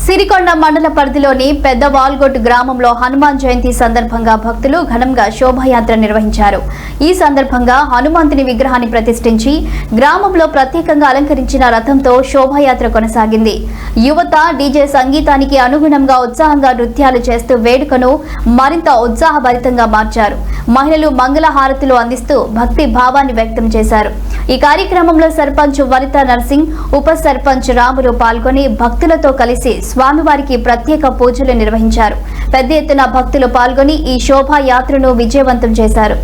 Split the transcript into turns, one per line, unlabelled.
సిరికొండ మండల పరిధిలోని పెద్ద వాల్గొట్ గ్రామంలో హనుమాన్ జయంతి సందర్భంగా భక్తులు ఘనంగా శోభాయాత్ర నిర్వహించారు. ఈ సందర్భంగా హనుమంతుని విగ్రహాన్ని ప్రతిష్ఠించి గ్రామంలో ప్రత్యేకంగా అలంకరించిన రథంతో శోభాయాత్ర కొనసాగింది. యువత డీజే సంగీతానికి అనుగుణంగా ఉత్సాహంగా నృత్యాలు చేస్తూ వేడుకను మరింత ఉత్సాహభరితంగా మార్చారు. మహిళలు మంగళహారతులు అందిస్తూ భక్తి భావాన్ని వ్యక్తం చేశారు. ఈ కార్యక్రమంలో సర్పంచ్ వనితా నర్సింగ్, ఉప సర్పంచ్ రాములు పాల్గొని భక్తులతో కలిసి స్వామివారికి ప్రత్యేక పూజలు నిర్వహించారు. పెద్ద ఎత్తున భక్తులు పాల్గొని ఈ శోభాయాత్రను విజయవంతం చేశారు.